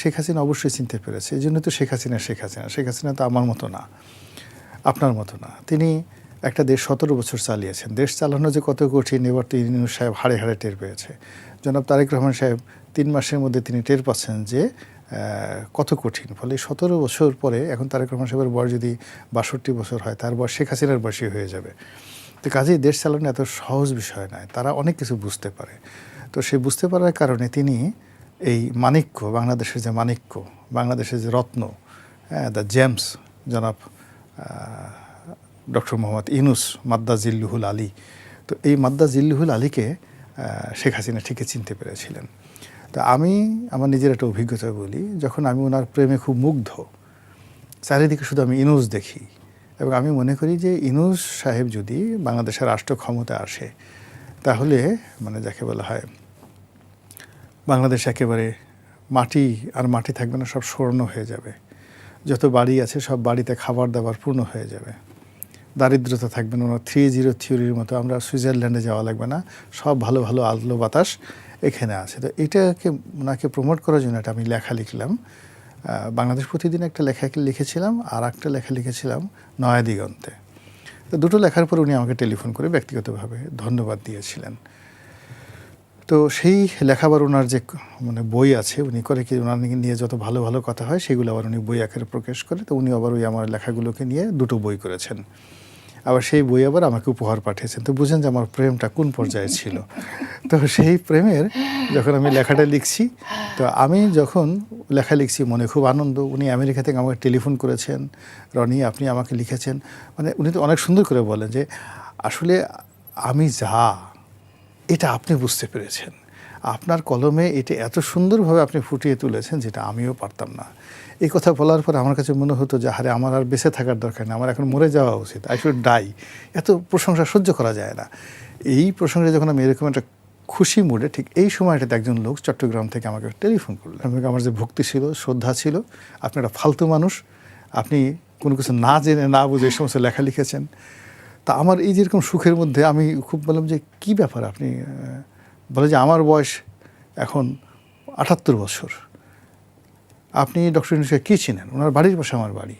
শেখ হাসিনা অবশ্যই চিনতে পেরেছে। এই জন্য তো শেখ হাসিনা শেখ হাসিনা তো আমার মতো না, আপনার মতো না। তিনি একটা দেশ ১৭ বছর চালিয়েছেন। দেশ চালানো যে কত কঠিন এবার তো ইউনূস সাহেব হাড়ে হাড়ে টের পেয়েছে। জনাব তারেক রহমান সাহেব ৩ মাসের মধ্যে তিনি টের পাচ্ছেন যে কত কঠিন। ফলে ১৭ বছর পরে এখন তারেক রহমান সাহেবের বয়স যদি ৬২ বছর হয়, তার বয়স শেখ হাসিনার বয়সী হয়ে যাবে। তো কাজেই দেশ চালানো এত সহজ বিষয় নয়, তারা অনেক কিছু বুঝতে পারে। তো সে বুঝতে পারার কারণে তিনি এই মাণিক্য, বাংলাদেশের যে মাণিক্য, বাংলাদেশের যে রত্ন, দ্য জেমস, জনাব ডক্টর মোহাম্মদ ইউনূস মাদ্দা জিল্লুহুল আলী, তো এই মাদ্দা জিল্লুহুল আলীকে শেখ হাসিনা ঠিকই চিনতে পেরেছিলেন। তো আমি আমার নিজের একটা অভিজ্ঞতা বলি, যখন আমি ওনার প্রেমে খুব মুগ্ধ, চারিদিকে শুধু আমি ইউনূস দেখি, এবং আমি মনে করি যে ইউনূস সাহেব যদি বাংলাদেশের রাষ্ট্র ক্ষমতা আসে, তাহলে মানে যাকে বলা হয় বাংলাদেশ একেবারে মাটি আর মাটি থাকবে না, সব স্বর্ণ হয়ে যাবে। যত বাড়ি আছে সব বাড়িতে খাবার দাবার পূর্ণ হয়ে যাবে, দারিদ্রতা থাকবে না। ওনার 3-0 থিওরির মতো আমরা সুইজারল্যান্ডে যাওয়া লাগবে না, সব ভালো ভালো আলো বাতাস এখানে আছে। তো এটাকে ওনাকে প্রমোট করার জন্য একটা আমি লেখা লিখলাম। বাংলাদেশ প্রতিদিন একটা লেখা লিখেছিলাম, আর একটা লেখা লিখেছিলাম নয়া দিগন্তে। তো দুটো লেখার পর উনি আমাকে টেলিফোন করে ব্যক্তিগতভাবে ধন্যবাদ দিয়েছিলেন। তো সেই লেখাবার ওনার যে মানে বই আছে, উনি করে কি ওনার নিয়ে যত ভালো ভালো কথা হয় সেগুলো আবার উনি বই আকারে প্রকাশ করে। তো উনি আবার ওই আমার লেখাগুলোকে নিয়ে দুটো বই করেছেন, আবার সেই বই আবার আমাকে উপহার পাঠিয়েছেন। তো বুঝেন যে আমার প্রেমটা কোন পর্যায়ে ছিল। তো সেই প্রেমের যখন আমি লেখাটা লিখছি, তো আমি যখন লেখা লিখছি মনে খুব আনন্দ। উনি আমেরিকা থেকে আমাকে টেলিফোন করেছেন, রনি আপনি আমাকে লিখেছেন, মানে উনি তো অনেক সুন্দর করে বলেন যে আসলে আমি যা, এটা আপনি বুঝতে পেরেছেন, আপনার কলমে এটা এত সুন্দরভাবে আপনি ফুটিয়ে তুলেছেন যেটা আমিও পারতাম না। এই কথা বলার পর আমার কাছে মনে হতো যে আরে আমার আর বেঁচে থাকার দরকার নেই, আমার এখন মরে যাওয়া উচিত, আই শুড ডাই। এত প্রশংসা সহ্য করা যায় না। এই প্রসঙ্গে যখন আমি এরকম একটা খুশি মুডে, ঠিক এই সময়টাতে একজন লোক চট্টগ্রাম থেকে আমাকে টেলিফোন করলেন। আমার যে ভক্তি ছিল, শ্রদ্ধা ছিল, আপনি একটা ফালতু মানুষ, আপনি কোনো কিছু না জেনে না বুঝে এই সমস্ত লেখা লিখেছেন। তা আমার এই যেরকম সুখের মধ্যে আমি খুব বললাম যে কী ব্যাপার আপনি, বলে যে আমার বয়স এখন ৭৮ বছর, আপনি ডক্টর ইউনূসকে কী চিনেন? ওনার বাড়ির পাশে আমার বাড়ি,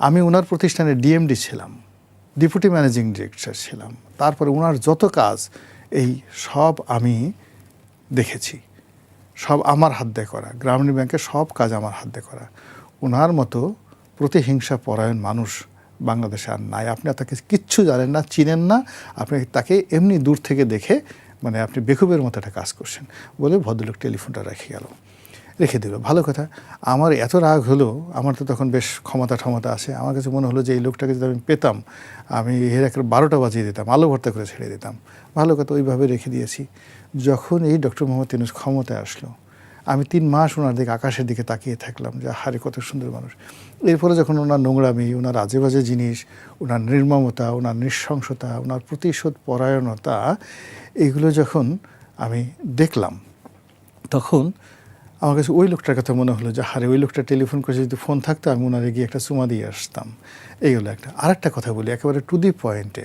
আমি ওনার প্রতিষ্ঠানে ডিএমডি ছিলাম, ডেপুটি ম্যানেজিং ডিরেক্টর ছিলাম, তারপরে ওনার যত কাজ এই সব আমি দেখেছি, সব আমার হাত দিয়ে করা, গ্রামীণ ব্যাংকের সব কাজ আমার হাত দিয়ে করা। ওনার মতো প্রতিহিংসা পরায়ণ মানুষ বাংলাদেশে আর নাই। আপনি তাকে কিচ্ছু জানেন না, চিনেন না, আপনি তাকে এমনি দূর থেকে দেখে মানে আপনি বেকুবের মতো একটা কাজ করছেন বলে ভদ্রলোক টেলিফোনটা রেখে দিল। ভালো কথা। আমার এত রাগ হলো, আমার তো তখন বেশ ক্ষমতা আছে, আমার কাছে মনে হলো যে এই লোকটাকে যদি আমি পেতাম, আমি এর একটা ১২টা বাজিয়ে দিতাম, আলো ভর্তা করে ছেড়ে দিতাম। ভালো কথা, ওইভাবে রেখে দিয়েছি। যখন এই ডক্টর মোহাম্মদ ইউনূস ক্ষমতায় আসলো, আমি ৩ মাস ওনার দিকে আকাশের দিকে তাকিয়ে থাকলাম যে হারে কত সুন্দর মানুষ। এরপরে যখন ওনার নোংরামি, ওনার আজে বাজে জিনিস, ওনার নির্মমতা, ওনার নৃশংসতা, ওনার প্রতিশোধ পরায়ণতা, এইগুলো যখন আমি দেখলাম, তখন আমার কাছে ওই লোকটার কথা মনে হলো যে হারে ওই লোকটা টেলিফোন করে যদি ফোন থাকতো আমি ওনারে গিয়ে একটা চুমা দিয়ে আসতাম। এই হলো একটা। আরেকটা কথা বলি একেবারে টু দি পয়েন্টে।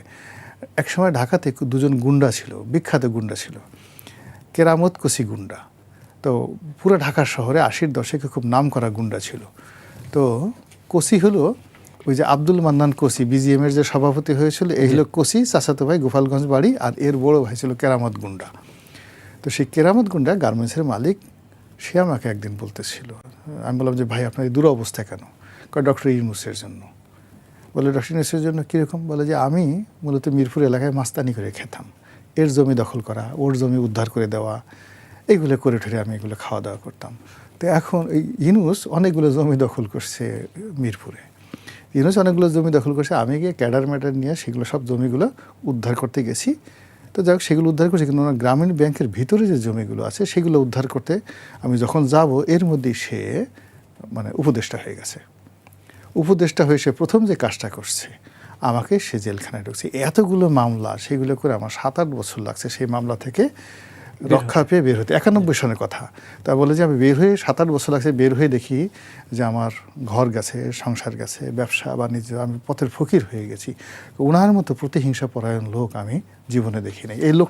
একসময় ঢাকাতে দুজন গুন্ডা ছিল, বিখ্যাত গুন্ডা ছিল, কেরামত কোসি গুন্ডা। তো পুরো ঢাকার শহরে ৮০-র দশকে খুব নাম করা গুন্ডা ছিল। তো কোসি হলো ওই যে আব্দুল মান্নান কোসি, বিজিএমের যে সভাপতি হয়েছিল, এই হলো কোসি, চাচাতো ভাই গোপালগঞ্জ বাড়ি, আর এর বড় ভাই ছিল কেরামত গুন্ডা। তো সেই কেরামত গুন্ডা গার্মেন্টসের মালিক, সে আমাকে একদিন বলতেছিল, আমি বললাম যে ভাই আপনার এই দুরবস্থা কেন? কয় ডক্টর ইউনূসের জন্য। বলে ডক্টর ইউনূসের জন্য কীরকম? বলে যে আমি মূলত মিরপুর এলাকায় মাস্তানি করে খেতাম, এর জমি দখল করা, ওর জমি উদ্ধার করে দেওয়া, এইগুলো করে ঠরে আমি এগুলো খাওয়া দাওয়া করতাম। তো এখন এই ইউনূস অনেকগুলো জমি দখল করছে মিরপুরে, ইউনূস অনেকগুলো জমি দখল করছে, আমি গিয়ে ক্যাডার ম্যাডার নিয়ে সেগুলো সব জমিগুলো উদ্ধার করতে গেছি। তো যাই হোক সেগুলো উদ্ধার করছে, কিন্তু ওনার গ্রামীণ ব্যাংকের ভিতরে যে জমিগুলো আছে সেগুলো উদ্ধার করতে আমি যখন যাব, এর মধ্যেই সে মানে উপদেষ্টা হয়ে গেছে। উপদেষ্টা হয়ে সে প্রথম যে কাজটা করছে, আমাকে সে জেলখানায় ঢুকছে। এতগুলো মামলা, সেগুলো করে আমার ৭-৮ বছর লাগছে সেই মামলা থেকে রক্ষা পেয়ে বের হতে। ৯১ সনের কথা। তা বলে যে আমি বের হয়ে ৭-৮ বছর লাগছে, বের হয়ে দেখি যে আমার ঘর গেছে, সংসার গেছে, ব্যবসা বাণিজ্য, আমি পথের ফকির হয়ে গেছি। ওনার মতো প্রতিহিংসা পরায়ণ লোক আমি জীবনে দেখি নাই। এই লোক